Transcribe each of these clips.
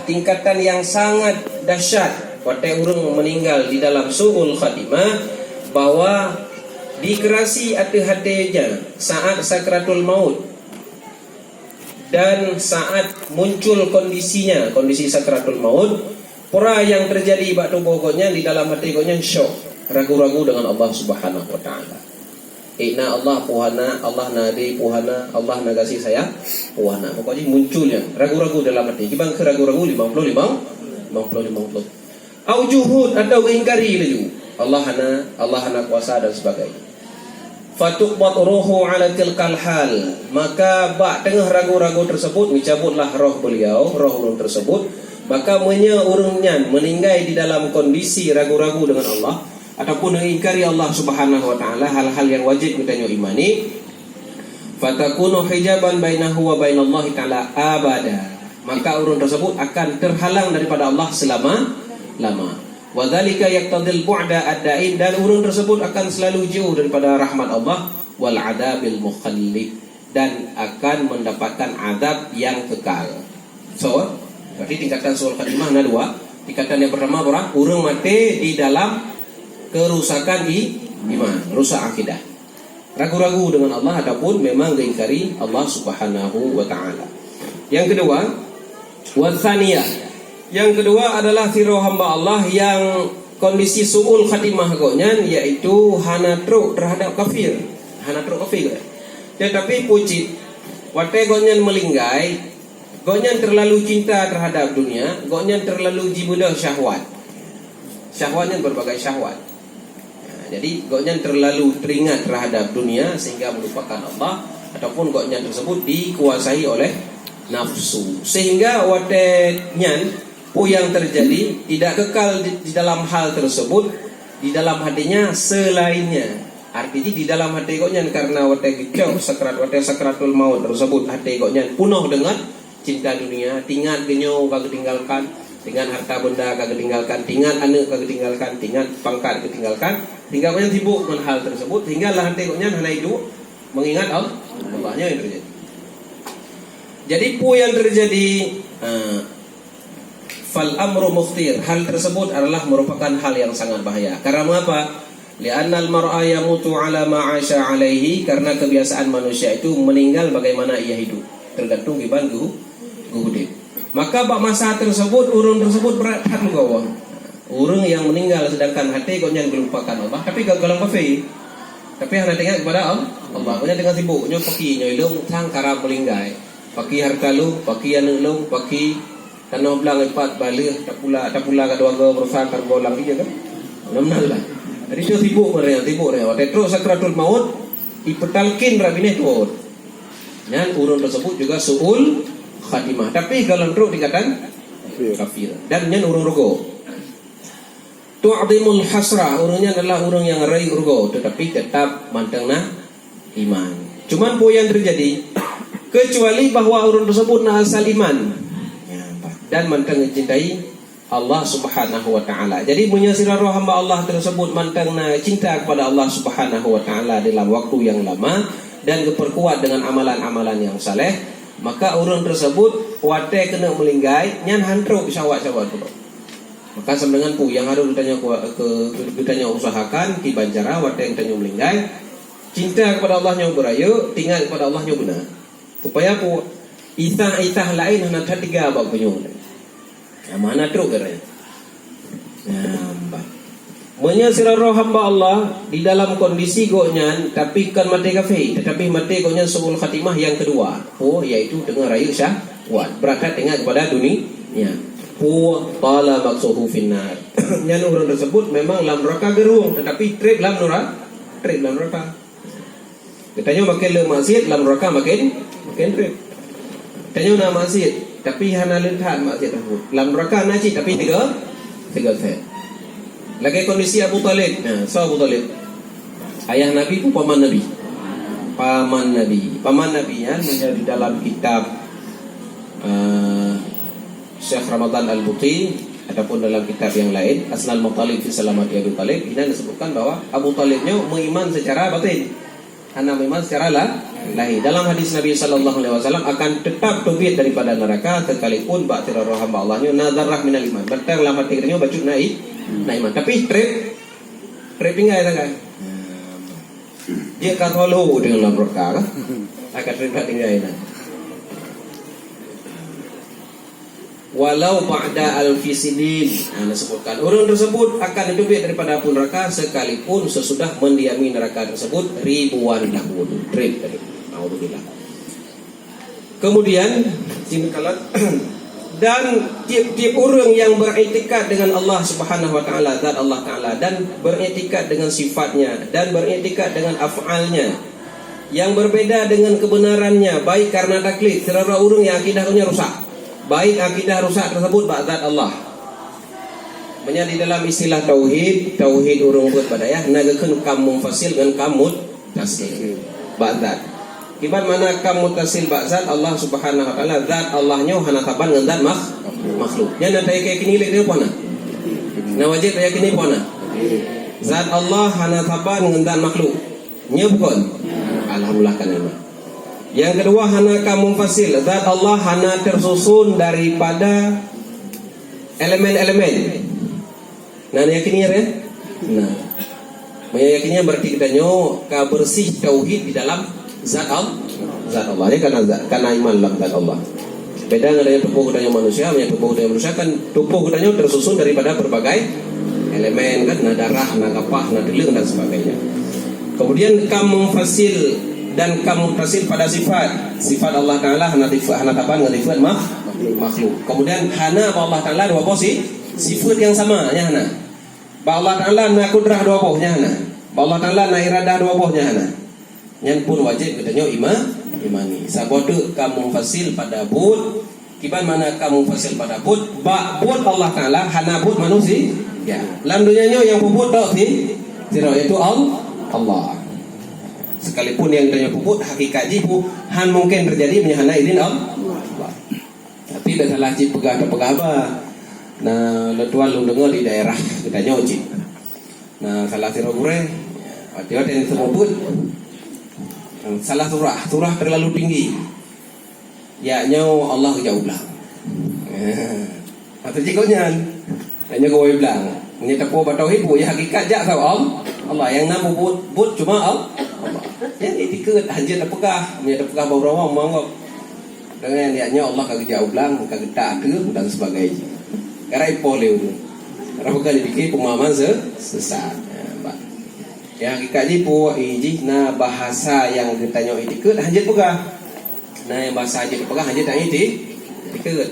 Tingkatan yang sangat dahsyat watai urang meninggal di dalam su'ul khatimah, bahwa dikerasi hati-hatinya saat sakratul maut dan saat muncul kondisinya, kondisi sakratul maut, pura yang terjadi batu pokoknya di dalam hati pokoknya syok, ragu-ragu dengan Allah Subhanahu wa taala. Inna Allah puhana, Allah nadi puhana, Allah nagasi saya puhana. Pokoknya munculnya ragu-ragu dalam hati. Kibang keragu-ragu 50. Au juhud atau ingkari laju. Allah hana kuasa dan sebagainya. Fatuqbat ruhu ala tilkal hal. Maka bak tengah ragu-ragu tersebut dicabutlah roh beliau, roh urang tersebut. Maka urangnya meninggal di dalam kondisi ragu-ragu dengan Allah ataupun mengingkari Allah Subhanahu wa taala, hal-hal yang wajib kita imani. Fatakunu hijaban bainahu wa bainallahi taala abada. Maka urun tersebut akan terhalang daripada Allah selama-lama. Wa dzalika yaqtadil bu'da ad-da'in, dan urun tersebut akan selalu jauh daripada rahmat Allah, wal adabil mukhallid, dan akan mendapatkan adab yang kekal. So, berarti tingkatan soal khatimah ada dua. Tingkatan yang pertama urang mati di dalam kerusakan iman, rusak akidah, ragu-ragu dengan Allah ataupun memang mengingkari Allah Subhanahu wa taala. Yang kedua, watsaniyah. Yang kedua adalah tiru hamba Allah yang kondisi su'ul khatimah gonya, yaitu hanatru terhadap kafir. Tetapi puji wate gonya melinggai, gonya terlalu cinta terhadap dunia, gonya terlalu jibudah syahwat. Syahwatnya berbagai syahwat. Jadi goknya terlalu teringat terhadap dunia sehingga melupakan Allah, ataupun goknya tersebut dikuasai oleh nafsu sehingga watenyan yang terjadi tidak kekal di dalam hal tersebut, di dalam hatinya selainnya. Artinya di dalam hati goknya karena wate gecok sakratul maut tersebut, hati goknya penuh dengan cinta dunia, tingat genyo kagak tinggalkan, dengan harta benda kagak tinggalkan, tingat anak kagak tinggalkan, tingat pangkat kagak tinggalkan, hingga banyak sibuk dengan hal tersebut, hingga lah hatinya hanya itu mengingat Allahnya yang terjadi. Jadi yang terjadi fal amru mukhtir, hal tersebut adalah merupakan hal yang sangat bahaya. Karena mengapa? Li'anna al-mar'a yamutu ala ma 'asha 'alaihi, karena kebiasaan manusia itu meninggal bagaimana ia hidup, tergantung iban guhudib. Maka pada masa tersebut urang tersebut berat hati gawa. Urang yang meninggal sedangkan hati gonya melupakan Allah, tapi gagal kafir. Tapi hanya ingat kepada Allah. Gonya dengan sibuknya paki nyoilung sang karap melinggai. Paki harta lu, paki anu lu, paki tanah belang empat balih tak pula kedua berusaha karbolang dia kan. Namnal lah. Jadi dia sibuk mereka. Waktu terus sakratul maut ipetalkin rabine tu. Dan urang tersebut juga su'ul khatimah, tapi kalau teruk dikatakan kafir. Dan nyan urang rogo tu'dimul hasrah, urangnya adalah urang yang raih urgo tetapi tetap mantengna iman. Cuman yang terjadi kecuali bahwa urang tersebut na asal iman dan manteng mencintai Allah Subhanahu wa taala. Jadi menyasira roh hamba Allah tersebut mantengna cinta kepada Allah Subhanahu wa taala dalam waktu yang lama dan diperkuat dengan amalan-amalan yang saleh, maka orang tersebut wate kena melinggai nyan hantruk syawat-syawat tu. Maka sama dengan yang harus ditanya usahakan di bancara wate yang tanya melinggai, cinta kepada Allah nya berayu, tinggal kepada Allah nya benar. Supaya itah lain hana tiga bab punyo. Ya mana truk kerana. Menyasira roh hamba Allah di dalam kondisi goknya, tapi kan mati kafir, tetapi mati goknya su'ul khatimah yang kedua, yaitu dengan rayu syahwat, berangkat dengan kepada dunia. Tala maksuhu finnar. Yang orang tersebut memang lam neraka gerung, tetapi trip lam neraka. Katanya makin le maksiat lam neraka makin trip. Katanya nak maksiat, tapi hana lihat maksiat tersebut. Lam neraka naji tapi tiga set. Lagi kondisi Abu Talib. Abu Talib ayah Nabi itu paman Nabi. Paman Nabi ya, menjadi dalam kitab Syekh Ramadan Al-Buti ataupun dalam kitab yang lain Asnal Muttalib fi Salamati Abu Talib, ini disebutkan bahwa Abu Talibnya mengiman secara batin, hanya mengiman secara lahi. Dalam hadis Nabi sallallahu alaihi wasallam akan tetap tobit daripada neraka sekalipun ba'tir roh hamba Allahnya nadarah minal iman. Bertang dalam hati katanya baju naik iman. Tapi trip tinggal kan. Dia kata lo dengan berkah kan. Akan trip tinggal ini. Walau ba'da alfisidin, disebutkan orang tersebut akan ditubik daripada api neraka sekalipun sesudah mendiami neraka tersebut ribuan tahun. Trip tadi. Alhamdulillah. Kemudian dan tiap-tiap orang yang beriktikad dengan Allah Subhanahu wa taala, zat Allah taala, dan beriktikad dengan sifatnya dan beriktikad dengan af'alnya yang berbeda dengan kebenarannya, baik karena taklid, terhadap orang yang akidahnya rusak, baik akidah rusak tersebut zat Allah. Banyak di dalam istilah tauhid urung buat pada ya nagakeun kamu fasil dengan kamu tasdid ba'dzat. Kibat mana kamu tasil ba'dzat Allah Subhanahu wa taala, zat Allahnya hana taban dengan zat makhluk. Nya na tay kay kinili dia pona. Na wajib tay kini pona. Zat Allah hana taban dengan zat makhluk. Nya bukan. Alhamdulillah kan. Yang kedua hana kamu fasil, zat Allah hana tersusun daripada elemen-elemen. Nah yakini ya? Nah, meyakinnya berarti kita ka bersih tauhid di dalam zat Allah. Ini karena iman dalam zat Allah. Beda dengan tubuh kudanya manusia, tubuh kudanya manusia kan tubuh kudanya tersusun daripada berbagai elemen kan, darah, kapah, deling dan sebagainya. Kemudian kamu fasil dan kamu tasil pada sifat Allah Ta'ala hana taban dengan sifat makhluk. Kemudian hana Allah Ta'ala dua posisi sifat yang sama nya hana. Allah Ta'ala na kudrah dua pohnya hana. Allah Ta'ala na iradah dua pohnya hana. Yang pun wajib katanya imani. Sabotu kamu fasil pada bud. Kiban mana kamu fasil pada bud? Bud Allah Ta'ala hana bud manusia. Ya. Dalam dunianya yang puput tau ni yaitu Allah. Sekalipun yang tanya puput hakikat jibu han mungkin terjadi menyahana izin Allah. Tapi dah salah cip pegah apa. Nah, letuan lu dengar di daerah kita nyoci. Nah, salah tiro gure. Dia yang tersebut salah surah terlalu tinggi. Ya nyo Allah jauh belang. Atau jikonya hanya kau bilang menyatakan batauhid bu ya hakikat jak tahu Allah yang nama but cuma Allah. Yang etika hajat apakah menyatakan bahawa mangok dengan niatnya Allah kagak jauh belang kagak tak dan sebagainya. Karena ipoleu. Karena bukan dipikir pemahaman sesat. Ya hakikatnya po na bahasa yang kita nyo etika hajat pegah. Nah yang bahasa hajat pegah hajat tak etika.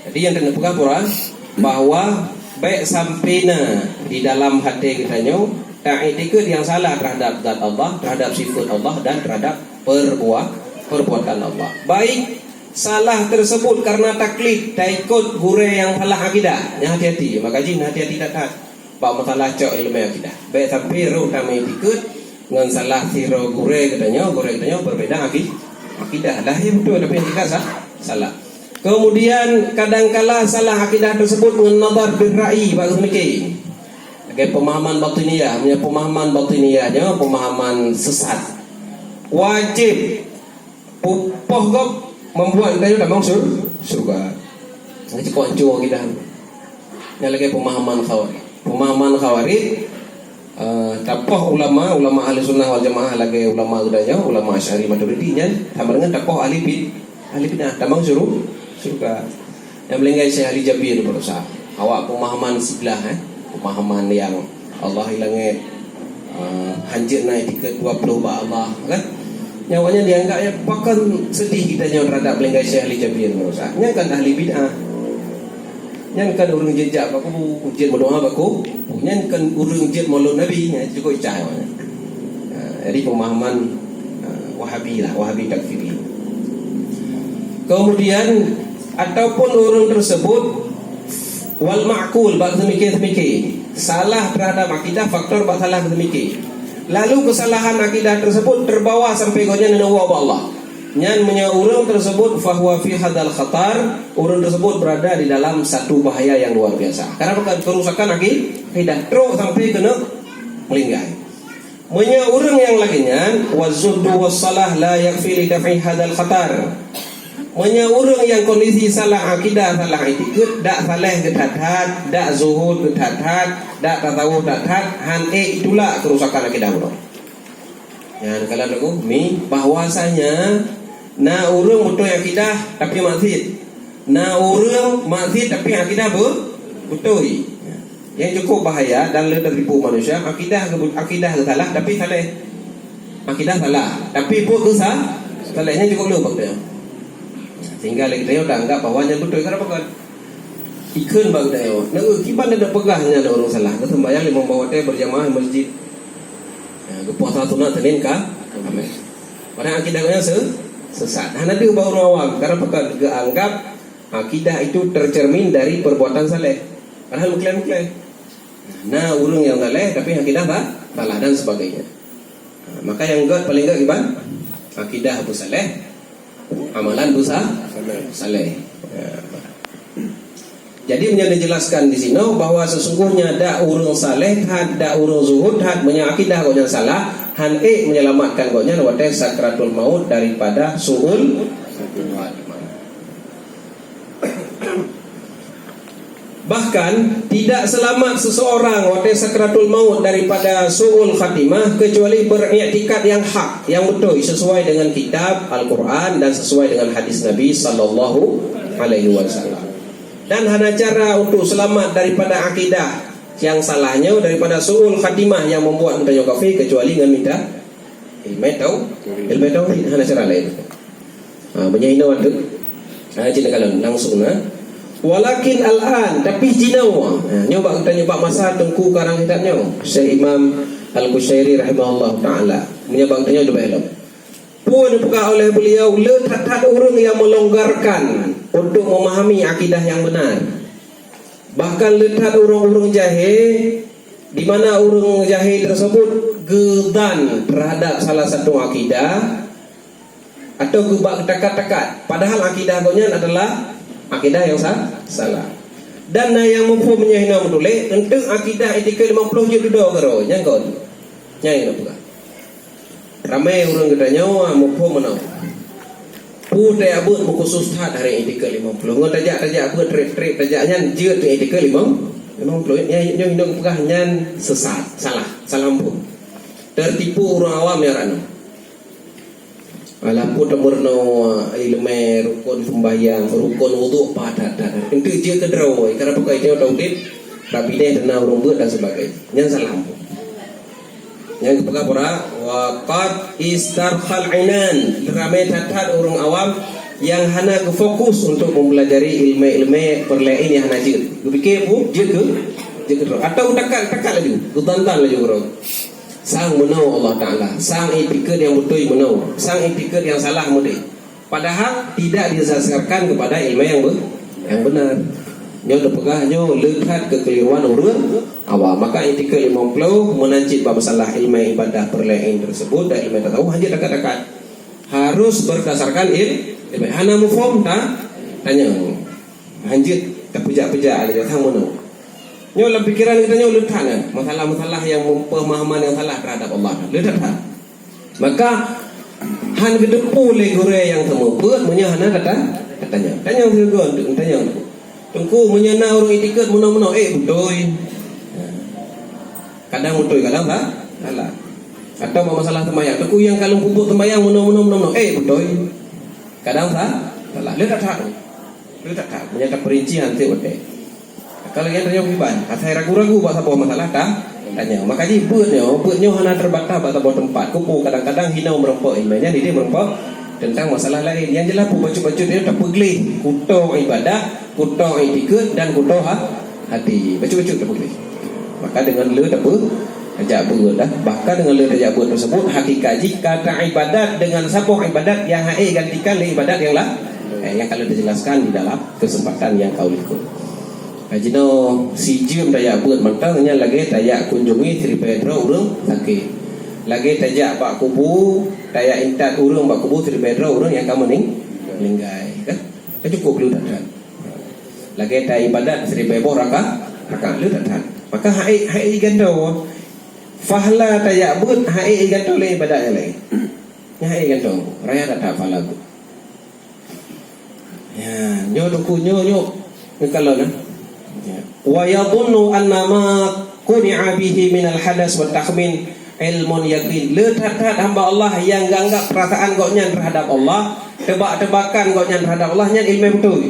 Jadi yang kena pegang Quran bahwa baik sampainya di dalam hati kita nyo tak etika yang salah terhadap zat Allah, terhadap sifat Allah dan terhadap perbuatan Allah. Baik salah tersebut karena taklid, tak ikut gure yang salah akidah. Yang hati-hati, maka jin hati-hati tak bawa masalah cok ilmu akidah. Baik sampai roh kami ikut dengan salah siro gure katanya berbeda akidah. Dah ya betul tapi yang kita salah. Kemudian kadangkala salah akidah tersebut dengan nazar birra'i bagi mikir. Sebagai pemahaman batiniyah, pemahaman batiniyahnya pemahaman sesat. Wajib pupoh gop membuat kita masuk surga. Ngaji konco kita. Yang lagi pemahaman khawarij. Tapoh ulama ahli sunnah wal jamaah lagi ulama gedanya, ulama Asy'ari Maturidi nya sama dengan tapoh ahli bidah tamang surga. Yang melingkai Syekh Ali Jabir berusaha. Awak pemahaman sebelah pemahaman yang Allah hilangnya hancur naik ke 20 ba Allah kan. Nyawanya dianggap ya pakan sedih kita nyawa terhadap melingkai Syekh Ali Jabir berusaha. Nya kan ahli bidah. Nya kan urang jejak aku ujian berdoa aku. Nya kan urang jejak maulud Nabi nya juga icah. Jadi pemahaman Wahabi takfiri. Kemudian ataupun orang tersebut wal ma'kul bak demikian salah terhadap akidah faktor bak salah demikian. Lalu kesalahan akidah tersebut terbawa sampai gonya nawa Allah. Nyan punya orang tersebut fahuwa fi hadal khatar, orang tersebut berada di dalam satu bahaya yang luar biasa. Karena bukan kerusakan akidah terus sampai kena melinggai. Munya orang yang laginya wazuhdu wassalah la yakfi li daf'i hadzal khatar. Munya orang yang kondisi salah akidah, salah itikad, dak saleh ketathat, dak zuhud ketathat, dak tasawuf ketathat, han itulah kerusakan akidah orang. Yang kalau aku bahwasanya na orang betul akidah tapi maksiat. Na orang maksiat tapi akidah betul. Yang cukup bahaya dan tertipu manusia, akidah salah tapi saleh. Akidah salah tapi pun kesah, salehnya cukup lupa dia. Sehingga lagi dia dah anggap bahawa yang betul kan apa kan? Ikun bang dia. Nak kiban ada pegahnya ada orang salah. Kita sembahyang 5 waktu berjamaah di masjid. Puasa sunat Senin kah? Khamis. Orang akidahnya sesat. Hanya dia baru awam karena pekan anggap akidah itu tercermin dari perbuatan saleh. Padahal mengklaim. Nah, urung yang saleh tapi akidah salah dan sebagainya. Maka yang paling enggak gimana? Akidah bu saleh, amalan bu saleh. Jadi menjadi dijelaskan di sini bahwa sesungguhnya dak urung saleh, dak urung zuhud, punya akidah kau yang salah, menyelamatkan kau nya wate sakratul maut daripada suul. Bahkan tidak selamat seseorang wate sakratul maut daripada suul khatimah kecuali beriktikad yang hak, yang betul sesuai dengan kitab Al-Quran dan sesuai dengan hadis Nabi sallallahu alaihi wasallam. Dan hanya cara untuk selamat daripada akidah yang salahnya, daripada suul khatimah yang membuat kita kafir, kecuali dengan minta ilmu tauhid. Hanya cara lain. Banyak waktu. Jadi kalau langsung walakin al-an tapi jinawa. Nyoba kita nyoba masa tengku karang kitabnya Syekh Imam Al-Qushairi rahimahullah taala. Menyebab tanya coba elok. Pun dibuka oleh beliau letak orang yang melonggarkan untuk memahami akidah yang benar. Bahkan letak orang-orang jahil, di mana orang jahil tersebut gedan terhadap salah satu akidah atau gebak tekat-tekat. Padahal akidah-nya adalah akidah yang salah. Dan yang mempunyai hina betul untuk akidah etika 50 juta dolar karo nyangkon. Nyai nak buka. Ramai orang katanya mempom menau. Pu tak abut khusus tak hari etika 50. Ngon tajak abut trip tajaknya jeut etika 50. Nyai hidup buka nyan sesat, salah pun. Tertipu orang awam ya rano. Walaupun temurno ilmu rukun sembahyang, rukun wudu padat. Itu je kedraw karena pakai dia tauhid, tapi dia kena rumbut dan sebagainya. Yang salah. Yang kepada para waqad istarkhal inan, ramai tatat orang awam yang hanya fokus untuk mempelajari ilmu perlain yang hanya je. Fikir bu je kedraw atau takal lagi, gutantan lagi bro. Sang menau Allah Ta'ala, sang etikad yang betul menau, sang etikad yang salah mudi. Padahal tidak didasarkan kepada ilmu yang benar. Nyo depegah nyo lihat kekeliruan orang awam. Maka etikad 50 menancit bab masalah ilmu ibadah perlain tersebut dan ilmu tahu hanya dekat-dekat. Harus berdasarkan ilmu. Hana mufhum tak? Tanya. Hanjit terpejak-pejak ada sang menau. Nyo dalam pikiran kita nyo letak masalah-masalah yang pemahaman yang salah terhadap Allah. Letak. Maka han kedepu le gure yang temu buat munya hana katanya. Tanya juga untuk tanya. Tengku munya na orang itikad muno-muno betul. Kadang betul kadang salah. Atau masalah sembahyang. Tengku yang kalau pupuk sembahyang muno-muno betul. Kadang salah. Letak. Punya perincian tu betul. Kalau yang tanya biban, saya ragu-ragu buat apa masalah tanya. Makanya buatnya hanya terbatas buat apa tempat. Kupu kadang-kadang hinau merempok imannya, dia merempok tentang masalah lain. Yang jelas baca-baca dia tak pegli. Kuto ibadah, kuto etikad dan kuto hati. Baca-baca tak pegli. Maka dengan le tak ajak buat dah. Bahkan dengan le ajak buat tersebut hakikat kata ibadat dengan sapuh ibadat yang gantikan le ibadat yang lah. Yang kalau dijelaskan di dalam kesempatan yang kau ikut. Ajino si jum daya buat mentangnya lagi daya kunjungi Sri Pedro urang sakit. Lagi tajak pak kubu daya intat urang pak kubu Sri Pedro urang yang kamu linggai kan? Cukup lu datang. Lagi daya ibadat Sri Pedro raka lu datang. Maka hai gando fahla tayabud hai ganto le pada ele hai ganto raya tak falagu ya nyo duku nyo kalau kan ya wa yadhunnu annama quni'a bihi min al-hadas wa takhmin ilmun yaqin letat hamba Allah yang ganggap perasaan goknya terhadap Allah, tebak-tebakan goknya terhadap Allah nya ilmu betul.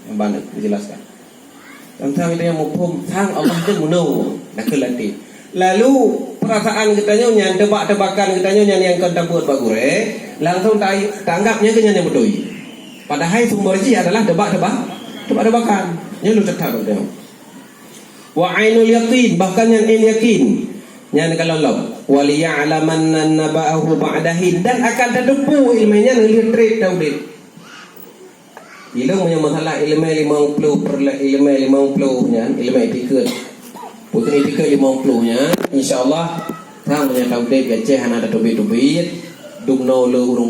Yang banyak dijelaskan. Tentang itu yang mufhum tang Allah itu munau nak kelati. Lalu perasaan kita nya tebak-tebakan kita nya yang kita buat bagure, langsung tanggapnya ke yang betul. Padahal sumbernya adalah tebak-tebakan. Nya lu tetap betul. Wa ainul yaqin bahkan yang yakin. Yang kalau Allah waliya'lamanna naba'ahu ba'dahin dan akan terdepu ilmunya ngelir trade daudit. Ilmu yang masalah ilmu 50 nya ilmu etika. Bukan etika 50 nya insyaallah tang punya daudit gaceh ana ada tubit-tubit dugno le urung